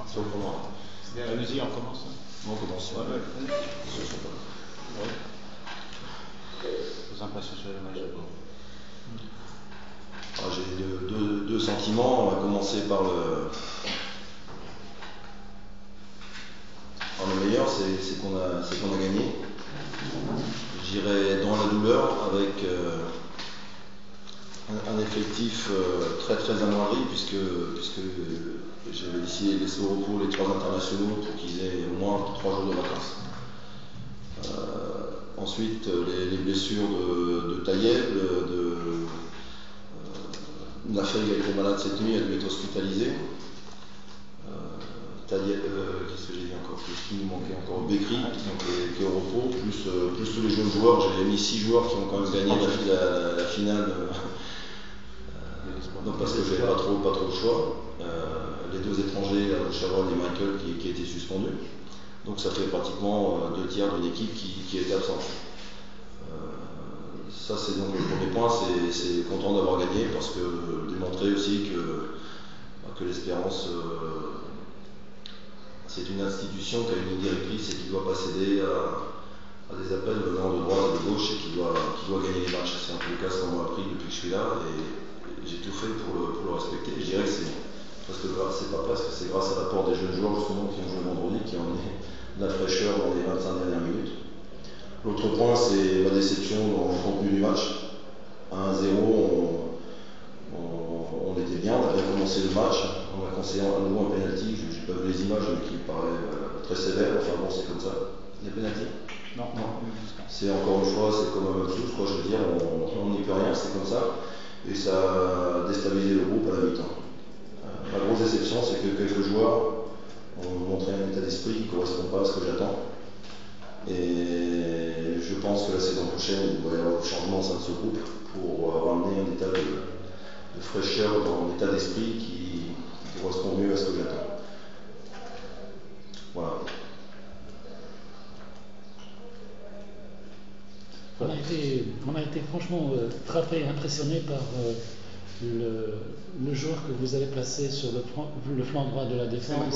Si on commence. Allez-y, on commence. On commence. Ouais. Vous impatientez sur le match d'abord. J'ai deux sentiments. On va commencer par le meilleur, c'est qu'on a gagné. J'irai dans la douleur avec un effectif très amoindri puisque j'avais décidé de laisser au repos les 3 internationaux pour qu'ils aient au moins 3 jours de vacances. Ensuite, les blessures de Taïeb, Nafeg a été malade cette nuit, elle devait être hospitalisée. Qu'est-ce que j'ai dit encore? Qu'est-ce qui nous manquait encore? Bekri, qui est au repos, plus tous les jeunes joueurs. J'avais mis 6 joueurs qui ont quand même gagné la finale. Donc parce que j'avais pas trop le choix. Les 2 étrangers, Chaval et Michael, qui étaient suspendus. Donc ça fait pratiquement 2 tiers d'une équipe qui est absente. Ça c'est donc le premier point, c'est content d'avoir gagné parce que démontrer aussi que l'Espérance c'est une institution qui a une ligne directrice et qui ne doit pas céder à des appels venant de droite et de gauche et qui doit gagner les matchs. C'est un peu le cas ce qu'on m'a appris depuis que je suis là et j'ai tout fait pour le respecter. Je dirais que c'est grâce à l'apport des jeunes joueurs justement qui ont joué vendredi, qui ont amené de la fraîcheur dans les 25 dernières minutes. L'autre point, c'est ma déception dans le contenu du match. À 1-0, on était bien, on a bien commencé le match, on a conseillé à nouveau un pénalty, je n'ai pas vu les images mais qui me paraît très sévère, enfin bon c'est comme ça. Il y a pénalty? Non. C'est encore une fois, c'est comme un match, je veux dire, on n'y peut rien, c'est comme ça. Et ça a déstabilisé le groupe à la mi-temps. Ma grosse déception, c'est que quelques joueurs ont montré un état d'esprit qui ne correspond pas à ce que j'attends. Et je pense que la saison prochaine, il doit y avoir un changement au sein de ce groupe pour ramener un état de fraîcheur dans l'état d'esprit qui correspond mieux à ce que j'attends. Voilà. On a été franchement frappé et impressionné par le joueur que vous avez placé sur le flanc droit de la défense.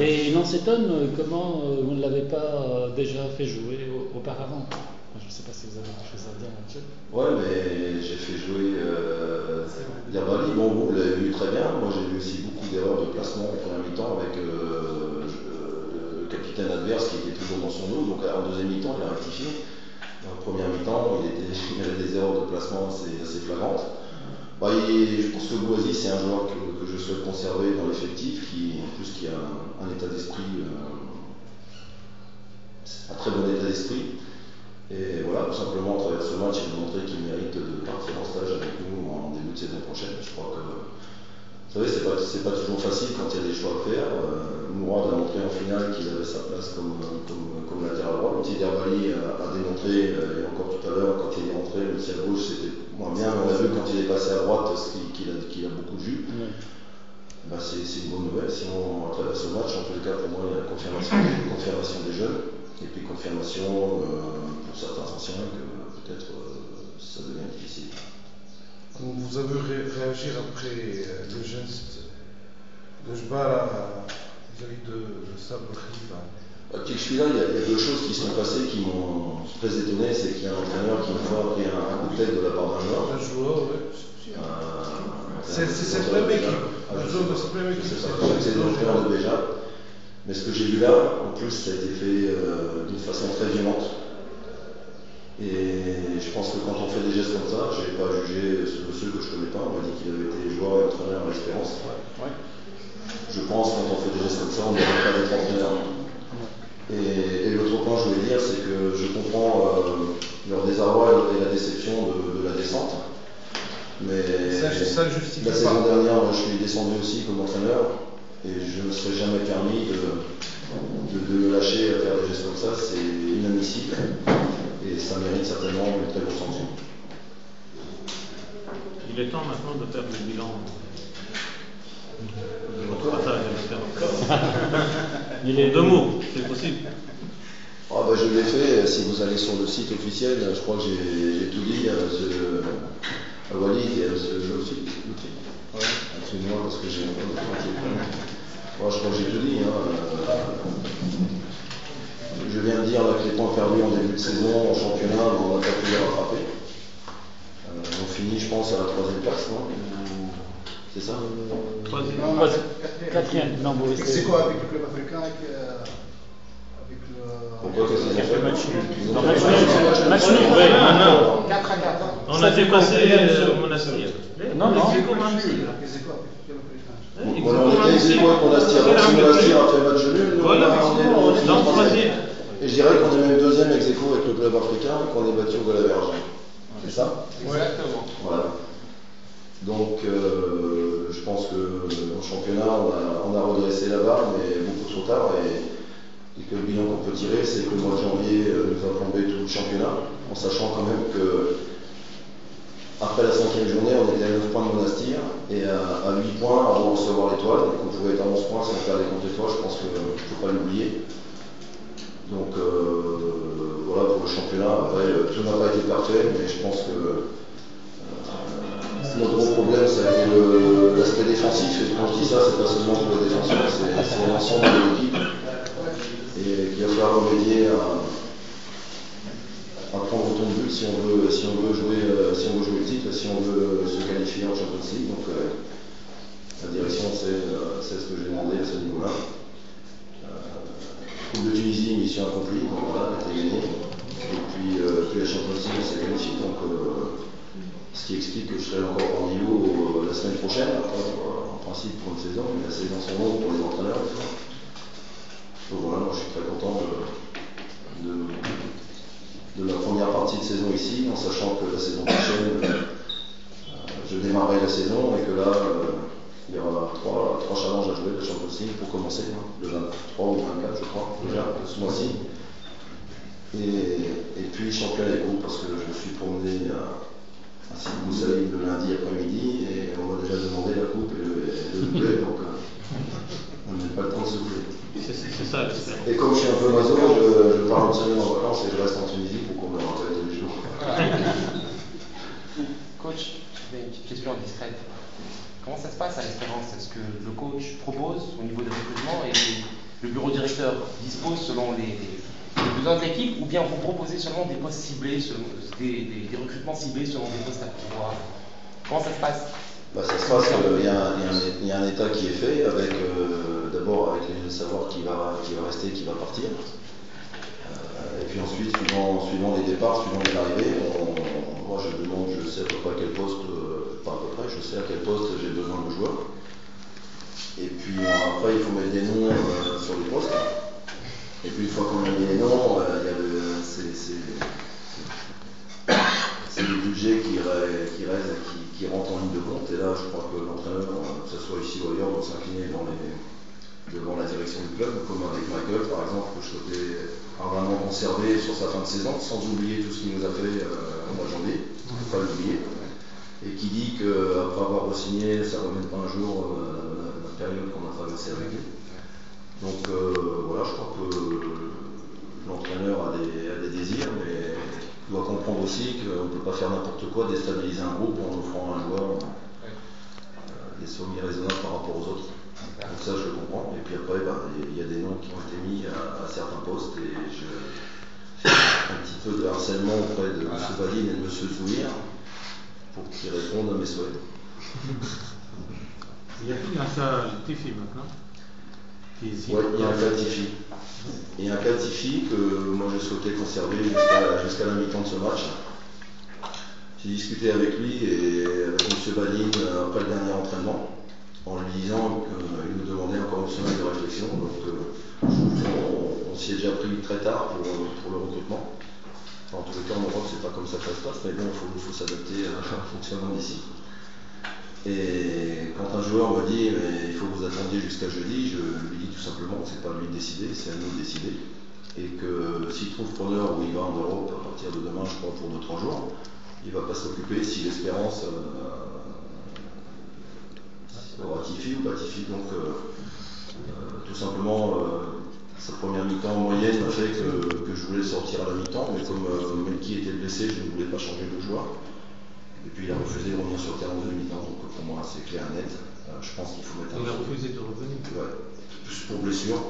Et on s'étonne comment vous ne l'avez pas déjà fait jouer auparavant. Je ne sais pas si vous avez quelque chose à dire là-dessus. Ouais, mais j'ai fait jouer Diabali. Bon, vous l'avez vu très bien. Moi, j'ai vu aussi beaucoup d'erreurs de placement en première mi-temps avec le capitaine adverse qui était toujours dans son dos. Donc, en deuxième mi-temps, il a rectifié. En première mi-temps, il avait des erreurs de placement assez flagrantes. Je pense que Boisy, c'est un joueur que je souhaite conserver dans l'effectif, qui a un état d'esprit, un très bon état d'esprit. Et voilà, tout simplement, à travers ce match, il a montré qu'il mérite de partir en stage avec nous en début de saison prochaine. Je crois que, vous savez, c'est pas toujours facile quand il y a des choix à faire. Mourad a montré en finale qu'il avait sa place comme latéral droit. Petit Diabali a démontré, et encore tout à l'heure, quand il est rentré, même si à gauche c'était moins bien, mais on a vu quand il est passé à droite qu'il a beaucoup de jus. C'est une bonne nouvelle. Sinon, à travers ce match, en tout cas, pour moi, il y a la confirmation des jeunes. Et puis confirmation pour certains anciens que peut-être ça devient difficile. Vous avez réagi après le geste de Jbala vis-à-vis de Sabri? Depuis que je suis là, il y a 2 choses qui sont passées qui m'ont très étonné. C'est qu'il y a un entraîneur qui une fois a pris un coup de tête de la part d'un joueur. Un joueur, oui. C'est cette même équipe. Un joueur de cette même équipe. C'est l'entraîneur de Béja. Mais ce que j'ai vu là, en plus, ça a été fait d'une façon très violente. Et je pense que quand on fait des gestes comme ça, je n'ai pas jugé ce monsieur que je ne connais pas, on m'a dit qu'il avait été joueur et entraîneur à l'Espérance. Je pense que quand on fait des gestes comme ça, on ne devrait pas être entraîneur. Et l'autre point que je voulais dire, c'est que je comprends leur désarroi et la déception de la descente. Mais ça la saison dernière, je suis descendu aussi comme entraîneur. Et je ne me serais jamais permis de me lâcher à faire des gestes comme ça, c'est inadmissible et ça mérite certainement une très grosse sanction. Il est temps maintenant de faire le bilan de votre passage à l'Espérance. Il est 2 mots, c'est possible. Je l'ai fait, si vous allez sur le site officiel, je crois que j'ai tout dit à M. Walid et à M. Lutfi. excuse-moi parce que j'ai un peu de fatigue. Moi, je crois que j'ai tout dit. Je viens de dire là, que les points perdus en début de saison, en championnat, on n'a pas pu les rattraper. On finit, je pense, à la 3e place, non? C'est ça? Quatrième. Non, vous C'est quoi avec le club africain avec le... Pourquoi qu'est-ce qu'ils ont fait? Match nul, oui. 4 à 4. On a dépassé Monastir. Non. C'est quoi avec le club africain? On était ex-aequo avec Monastir. Si Monastir a fait match nul, nous, voilà, on est dans le 3e. Et je dirais qu'on est même 2e ex-aequo avec le club africain et qu'on est battu au goal average. C'est ça? Exactement. Voilà. Donc, je pense qu'au championnat, on a redressé la barre, mais beaucoup trop tard. Et que le bilan qu'on peut tirer, c'est que le mois de janvier nous a plombé tout le championnat, en sachant quand même que après la 5e journée, on était à 9 points de Monastir et à 8 points avant de recevoir l'étoile. Donc on pouvait être à 11 points si on perdait contre l'étoile, je pense qu'il ne faut pas l'oublier. Donc voilà pour le championnat. Après, tout n'a pas été parfait, mais je pense que notre gros problème, c'est l'aspect défensif. Et quand je dis ça, c'est pas seulement pour les défenseurs, c'est l'ensemble de l'équipe. Et qu'il va falloir remédier à prendre autant de buts si on veut jouer le titre, si on veut se qualifier en Champions League. Donc la direction, c'est ce que j'ai demandé à ce niveau-là. Coupe de Tunisie, mission accomplie, donc voilà, elle a été gagnée. Et puis la Champions League, on s'est qualifié. Donc ce qui explique que je serai encore parmi vous la semaine prochaine, en principe pour une saison, mais la saison sont longues pour les entraîneurs. Donc voilà, moi je suis très content de la première partie de saison ici, en sachant que la saison prochaine, je démarrerai la saison et que là, il y aura trois challenges à jouer de la Champions League pour commencer, le 23 ou 24 je crois, déjà, ce mois-ci. Et puis championnat des groupes, parce que je me suis promené à Sidi Moussaïd le lundi après-midi et on m'a déjà demandé la coupe et le doublé, donc on n'a pas le temps de souffler. C'est ça l'espérance. Et comme je suis un peu maso, je pars une semaine en vacances et je reste en Tunisie pour qu'on me rappelle tous les jours. Coach, j'ai une petite question discrète. Comment ça se passe à l'Espérance? Est-ce que le coach propose au niveau des recrutements et le bureau directeur dispose selon les besoins de l'équipe, ou bien vous proposez seulement des postes ciblés, des recrutements ciblés selon des postes à pourvoir? Comment ça se passe? Ça se passe, il y a un état qui est fait avec d'abord avec les savoirs qui va rester, qui va partir. Et puis ensuite, suivant les départs, suivant les arrivées, moi je demande, je sais à peu près à quel poste, pas à peu près, je sais à quel poste j'ai besoin de joueurs. Et puis après, il faut mettre des noms sur les postes. Et puis une fois qu'on a mis les noms, c'est le budget qui rentre en ligne de compte. Et là, je crois que l'entraîneur, que ce soit ici ou ailleurs, doit s'incliner devant la direction du club, comme avec Michael, par exemple, que je souhaitais vraiment conserver sur sa fin de saison, sans oublier tout ce qu'il nous a fait au mois de janvier, il ne faut pas l'oublier. Et qui dit qu'après avoir re-signé, ça ne revienne pas un jour la période qu'on a traversée avec lui. Donc voilà, je crois que l'entraîneur a des désirs, mais il doit comprendre aussi qu'on ne peut pas faire n'importe quoi, déstabiliser un groupe en offrant à un joueur des sommes irraisonnables par rapport aux autres. Donc ça, je le comprends. Et puis après, il y a des noms qui ont été mis à certains postes et je fais un petit peu de harcèlement auprès de M. Valine et de M. Zouir pour qu'ils répondent à mes souhaits. Il y a qui dans ça, Tifi maintenant? Oui, il y a un cas Tifi. Il y a un cas Tifi que moi je souhaitais conserver jusqu'à la mi-temps de ce match. J'ai discuté avec lui et avec M. Valine après le dernier entraînement, en lui disant qu'il nous demandait encore une semaine de réflexion. Donc on s'y est déjà pris très tard pour le recrutement. Enfin, en tous les cas, en Europe, c'est pas comme ça que ça se passe, mais bon, il faut s'adapter au fonctionnement d'ici. Et quand un joueur me dit mais il faut que vous attendiez jusqu'à jeudi, je lui dis tout simplement que c'est pas à lui de décider, c'est à nous de décider. Et que s'il trouve preneur où il va en Europe à partir de demain, je crois, pour 2-3 jours, il ne va pas s'occuper si l'Espérance ratifie ou pas ratifie. Donc tout simplement sa première mi-temps moyenne m'a fait que je voulais sortir à la mi-temps, mais comme Melki était blessé, je ne voulais pas changer de joueur. Et puis il a refusé de revenir sur le terrain de mi-temps, donc pour moi c'est clair et net. Je pense qu'il faut mettre On a refusé de revenir. Ouais, pour blessure,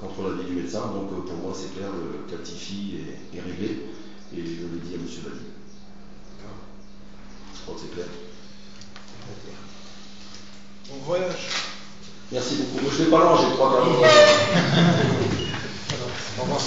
contre l'avis du médecin. Donc pour moi, c'est clair, le cas Tiffy est réglé. Et je l'ai dit à M. Valli. Je crois que c'est clair. Bon voyage. Merci beaucoup. Je ne vais pas loin, j'ai 3 quarts d'heure. Au revoir.